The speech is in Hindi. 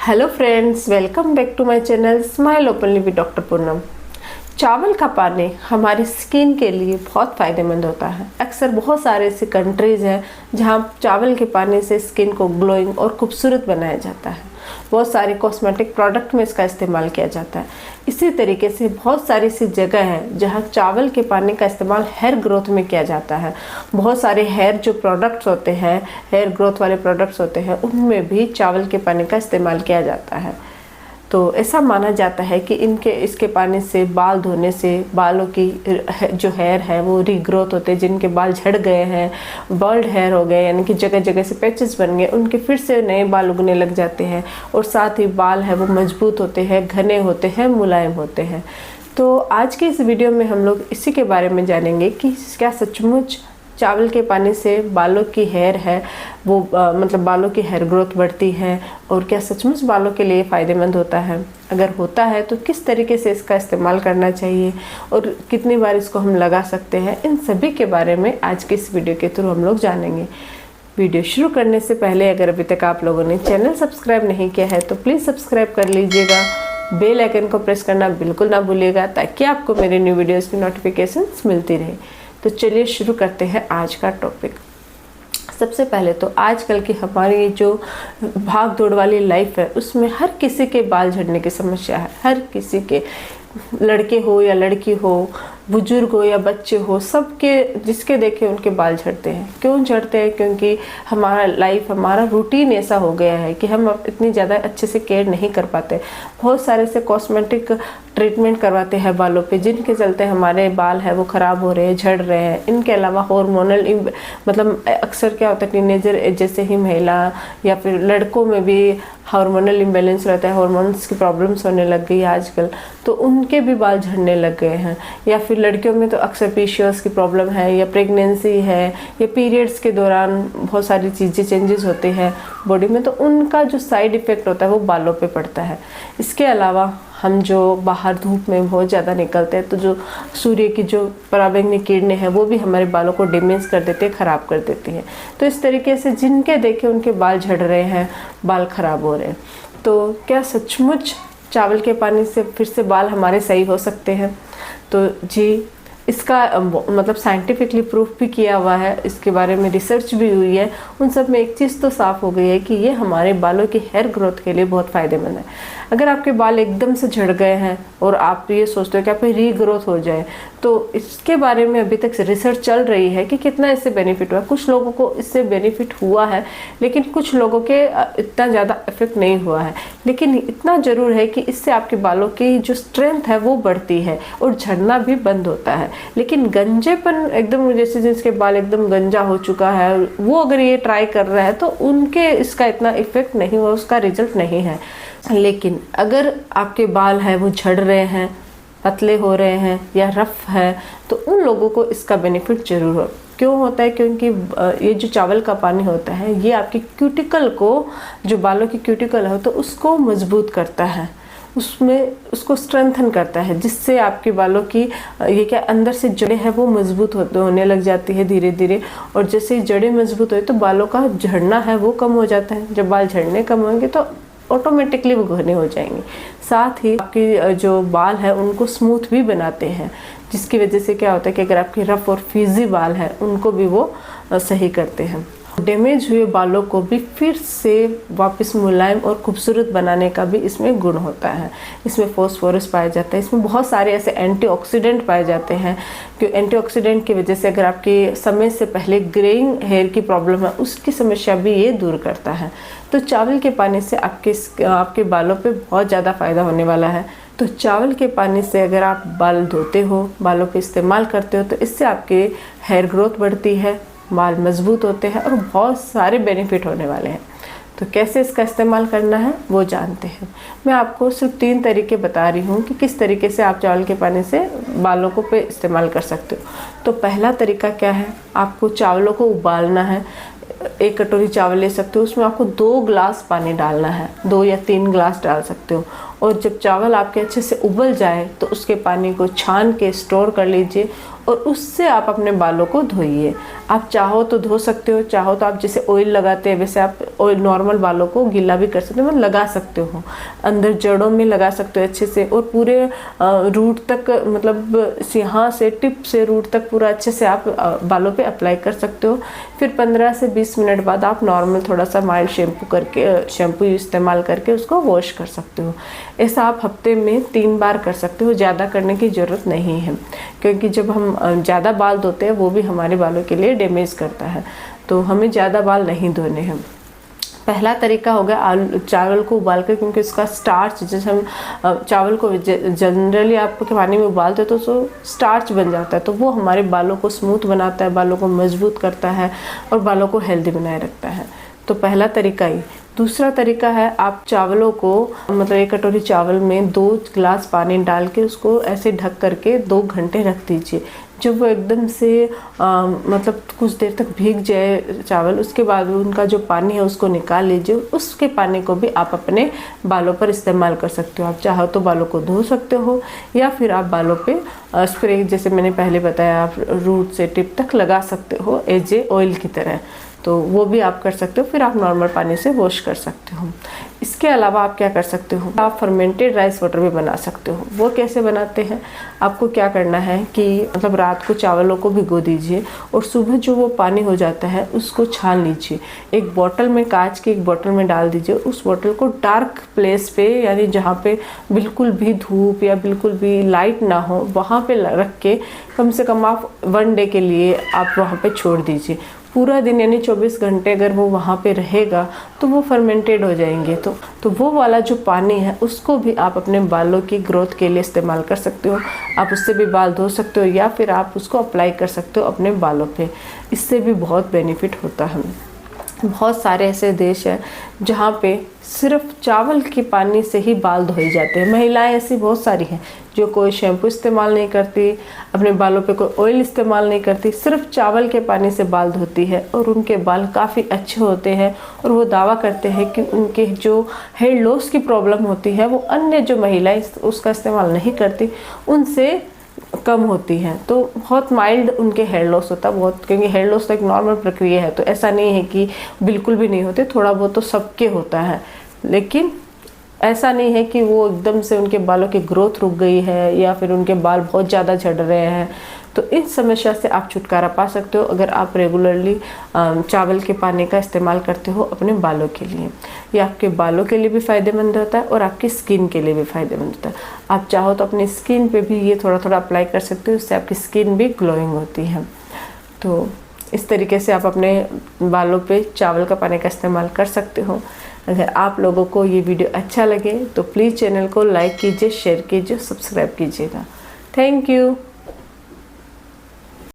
Hello friends, welcome back to my channel smile openly with doctor Poonam. चावल का पानी हमारी स्किन के लिए बहुत फ़ायदेमंद होता है। अक्सर बहुत सारे ऐसी कंट्रीज़ हैं जहां चावल के पानी से स्किन को ग्लोइंग और खूबसूरत बनाया जाता है। बहुत सारे कॉस्मेटिक प्रोडक्ट में इसका इस्तेमाल किया जाता है। इसी तरीके से बहुत सारी ऐसी जगह है जहां चावल के पानी का इस्तेमाल हेयर ग्रोथ में किया जाता है। बहुत सारे हेयर जो प्रोडक्ट्स होते हैं, हेयर ग्रोथ वाले प्रोडक्ट्स होते हैं, उनमें भी चावल के पानी का इस्तेमाल किया जाता है। तो ऐसा माना जाता है कि इसके पानी से बाल धोने से बालों की जो हेयर है वो रीग्रोथ होते हैं। जिनके बाल झड़ गए हैं, बॉल्ड हेयर हो गए, यानी कि जगह जगह से पैचेस बन गए, उनके फिर से नए बाल उगने लग जाते हैं। और साथ ही बाल है वो मजबूत होते हैं, घने होते हैं, मुलायम होते हैं। तो आज की इस वीडियो में हम लोग इसी के बारे में जानेंगे कि क्या सचमुच चावल के पानी से बालों की हेयर है वो मतलब बालों की हेयर ग्रोथ बढ़ती है, और क्या सचमुच बालों के लिए फ़ायदेमंद होता है। अगर होता है तो किस तरीके से इसका इस्तेमाल करना चाहिए और कितनी बार इसको हम लगा सकते हैं, इन सभी के बारे में आज के इस वीडियो के थ्रू हम लोग जानेंगे। वीडियो शुरू करने से पहले अगर अभी तक आप लोगों ने चैनल सब्सक्राइब नहीं किया है तो प्लीज़ सब्सक्राइब कर लीजिएगा। बेल आइकन को प्रेस करना बिल्कुल ना भूलिएगा ताकि आपको मेरे न्यू वीडियोज़ की नोटिफिकेशंस मिलती रहे। तो चलिए शुरू करते हैं आज का टॉपिक। सबसे पहले तो आजकल की हमारी जो भाग दौड़ वाली लाइफ है उसमें हर किसी के बाल झड़ने की समस्या है। हर किसी के, लड़के हो या लड़की हो, बुजुर्ग हो या बच्चे हो, सबके जिसके देखे उनके बाल झड़ते हैं। क्यों झड़ते हैं? क्योंकि हमारा लाइफ, हमारा रूटीन ऐसा हो गया है कि हम अब इतनी ज़्यादा अच्छे से केयर नहीं कर पाते। बहुत सारे से कॉस्मेटिक ट्रीटमेंट करवाते हैं बालों पे, जिनके चलते हमारे बाल है वो ख़राब हो रहे हैं, झड़ रहे हैं। इनके अलावा हार्मोनल मतलब अक्सर क्या होता है, टीनेजर जैसे ही महिला या फिर लड़कों में भी हार्मोनल इम्बैलेंस रहता है, हार्मोन्स की प्रॉब्लम्स होने लग गई आजकल, तो उनके भी बाल झड़ने लग गए हैं। या फिर लड़कियों में तो अक्सर पीसीओएस की प्रॉब्लम है, या प्रेगनेंसी है, या पीरियड्स के दौरान बहुत सारी चीज़ें चेंजेस होते हैं बॉडी में, तो उनका जो साइड इफ़ेक्ट होता है वो बालों पे पड़ता है। इसके अलावा हम जो बाहर धूप में बहुत ज़्यादा निकलते हैं तो जो सूर्य की जो पराबैंगनी किरणें हैं वो भी हमारे बालों को डैमेज कर देती है, ख़राब कर देती हैं। तो इस तरीके से जिनके देखे उनके बाल झड़ रहे हैं, बाल ख़राब हो रहे हैं। तो क्या सचमुच चावल के पानी से फिर से बाल हमारे सही हो सकते हैं? तो जी, इसका मतलब साइंटिफिकली प्रूफ भी किया हुआ है, इसके बारे में रिसर्च भी हुई है। उन सब में एक चीज़ तो साफ़ हो गई है कि ये हमारे बालों की हेयर ग्रोथ के लिए बहुत फ़ायदेमंद है। अगर आपके बाल एकदम से झड़ गए हैं और आप ये सोचते हो कि आप रीग्रोथ हो जाए, तो इसके बारे में अभी तक रिसर्च चल रही है कि कितना इससे बेनिफिट हुआ। कुछ लोगों को इससे बेनिफिट हुआ है, लेकिन कुछ लोगों के इतना ज़्यादा इफेक्ट नहीं हुआ है। लेकिन इतना ज़रूर है कि इससे आपके बालों की जो स्ट्रेंथ है वो बढ़ती है और झड़ना भी बंद होता है। लेकिन गंजेपन, एकदम जैसे जिसके बाल एकदम गंजा हो चुका है, वो अगर ये ट्राई कर रहा है तो उनके इसका इतना इफेक्ट नहीं हुआ, उसका रिजल्ट नहीं है। लेकिन अगर आपके बाल है वो झड़ रहे हैं, पतले हो रहे हैं या रफ है, तो उन लोगों को इसका बेनिफिट जरूर हो। क्यों होता है? क्योंकि ये जो चावल का पानी होता है ये आपकी क्यूटिकल को, जो बालों की क्यूटिकल है तो उसको मजबूत करता है, उसमें उसको स्ट्रेंथन करता है, जिससे आपके बालों की ये क्या अंदर से जड़ें हैं वो मजबूत होने लग जाती है धीरे धीरे। और जैसे ही जड़ें मजबूत हुई तो बालों का झड़ना है वो कम हो जाता है। जब बाल झड़ने कम होंगे तो ऑटोमेटिकली वो घने हो जाएंगे। साथ ही आपके जो बाल है उनको स्मूथ भी बनाते हैं, जिसकी वजह से क्या होता है कि अगर आपके रफ और फ्रीजी बाल है उनको भी वो सही करते हैं। डैमेज हुए बालों को भी फिर से वापस मुलायम और खूबसूरत बनाने का भी इसमें गुण होता है। इसमें फॉस्फोरस पाया जाता है, इसमें बहुत सारे ऐसे एंटीऑक्सीडेंट पाए जाते हैं कि एंटीऑक्सीडेंट की वजह से अगर आपकी समय से पहले ग्रेइंग हेयर की प्रॉब्लम है उसकी समस्या भी ये दूर करता है। तो चावल के पानी से आपके बालों पे बहुत ज़्यादा फ़ायदा होने वाला है। तो चावल के पानी से अगर आप बाल धोते हो, बालों पे इस्तेमाल करते हो, तो इससे आपके हेयर ग्रोथ बढ़ती है, बाल मजबूत होते हैं और बहुत सारे बेनिफिट होने वाले हैं। तो कैसे इसका इस्तेमाल करना है वो जानते हैं। मैं आपको सिर्फ 3 तरीके बता रही हूँ कि किस तरीके से आप चावल के पानी से बालों को पे इस्तेमाल कर सकते हो। तो पहला तरीका क्या है? आपको चावलों को उबालना है। 1 कटोरी चावल ले सकते हो, उसमें आपको 2 ग्लास पानी डालना है, 2 या 3 ग्लास डाल सकते हो। और जब चावल आपके अच्छे से उबल जाए तो उसके पानी को छान के स्टोर कर लीजिए और उससे आप अपने बालों को धोइए। आप चाहो तो धो सकते हो, चाहो तो आप जैसे ऑयल लगाते हैं वैसे आप ऑयल नॉर्मल बालों को गीला भी कर सकते हो, मतलब लगा सकते हो, अंदर जड़ों में लगा सकते हो अच्छे से, और पूरे रूट तक, मतलब यहाँ से टिप से रूट तक पूरा अच्छे से आप बालों पे अप्लाई कर सकते हो। फिर 15 से 20 मिनट बाद आप नॉर्मल थोड़ा सा माइल्ड शैम्पू इस्तेमाल करके उसको वॉश कर सकते हो। ऐसा आप हफ्ते में 3 बार कर सकते हो, ज़्यादा करने की ज़रूरत नहीं है, क्योंकि जब हम ज़्यादा बाल धोते हैं वो भी हमारे बालों के लिए डैमेज करता है, तो हमें ज़्यादा बाल नहीं धोने हैं। पहला तरीका हो गया चावल को उबाल कर, क्योंकि उसका स्टार्च, जैसे हम चावल को जनरली आप पानी में उबालते तो उसको स्टार्च बन जाता है, तो वो हमारे बालों को स्मूथ बनाता है, बालों को मजबूत करता है और बालों को हेल्दी बनाए रखता है। तो पहला तरीका ही। दूसरा तरीका है, आप चावलों को, मतलब 1 कटोरी चावल में 2 ग्लास पानी डाल के उसको ऐसे ढक करके 2 घंटे रख दीजिए। जब वो एकदम से मतलब कुछ देर तक भीग जाए चावल, उसके बाद उनका जो पानी है उसको निकाल लीजिए। उसके पानी को भी आप अपने बालों पर इस्तेमाल कर सकते हो। आप चाहो तो बालों को धो सकते हो, या फिर आप बालों पे स्प्रे, जैसे मैंने पहले बताया, आप रूट से टिप तक लगा सकते हो एज ए ऑयल की तरह, तो वो भी आप कर सकते हो। फिर आप नॉर्मल पानी से वॉश कर सकते हो। इसके अलावा आप क्या कर सकते हो, आप फर्मेंटेड राइस वाटर भी बना सकते हो। वो कैसे बनाते हैं, आपको क्या करना है कि मतलब रात को चावलों को भिगो दीजिए और सुबह जो वो पानी हो जाता है उसको छान लीजिए, एक बोतल में, कांच की एक बोतल में डाल दीजिए। उस बोतल को डार्क प्लेस पे, यानी जहाँ पे बिल्कुल भी धूप या बिल्कुल भी लाइट ना हो, वहाँ पे रख के कम से कम आप 1 डे के लिए आप वहाँ पे छोड़ दीजिए। पूरा दिन यानी 24 घंटे अगर वो वहाँ पे रहेगा तो वो फर्मेंटेड हो जाएंगे। तो वो वाला जो पानी है उसको भी आप अपने बालों की ग्रोथ के लिए इस्तेमाल कर सकते हो। आप उससे भी बाल धो सकते हो, या फिर आप उसको अप्लाई कर सकते हो अपने बालों पे। इससे भी बहुत बेनिफिट होता है। बहुत सारे ऐसे देश हैं जहाँ पे सिर्फ चावल के पानी से ही बाल धोए जाते हैं। महिलाएं ऐसी बहुत सारी हैं जो कोई शैम्पू इस्तेमाल नहीं करती, अपने बालों पे कोई ऑयल इस्तेमाल नहीं करती, सिर्फ चावल के पानी से बाल धोती है और उनके बाल काफ़ी अच्छे होते हैं। और वो दावा करते हैं कि उनके जो हेयर लॉस की प्रॉब्लम होती है वो अन्य जो महिलाएं उसका इस्तेमाल नहीं करती उनसे कम होती हैं। तो बहुत माइल्ड उनके हेयर लॉस होता है, बहुत, क्योंकि हेयर लॉस तो एक नॉर्मल प्रक्रिया है, तो ऐसा नहीं है कि बिल्कुल भी नहीं होते, थोड़ा बहुत तो सबके होता है। लेकिन ऐसा नहीं है कि वो एकदम से उनके बालों की ग्रोथ रुक गई है या फिर उनके बाल बहुत ज़्यादा झड़ रहे हैं। तो इस समस्या से आप छुटकारा पा सकते हो अगर आप रेगुलरली चावल के पानी का इस्तेमाल करते हो अपने बालों के लिए। ये आपके बालों के लिए भी फ़ायदेमंद होता है और आपकी स्किन के लिए भी फ़ायदेमंद होता है। आप चाहो तो अपनी स्किन पे भी ये थोड़ा थोड़ा अप्लाई कर सकते हो, इससे आपकी स्किन भी ग्लोइंग होती है। तो इस तरीके से आप अपने बालों पे चावल का पानी का इस्तेमाल कर सकते हो। अगर आप लोगों को ये वीडियो अच्छा लगे तो प्लीज़ चैनल को लाइक कीजिए, शेयर कीजिए, सब्सक्राइब कीजिएगा। Thank you.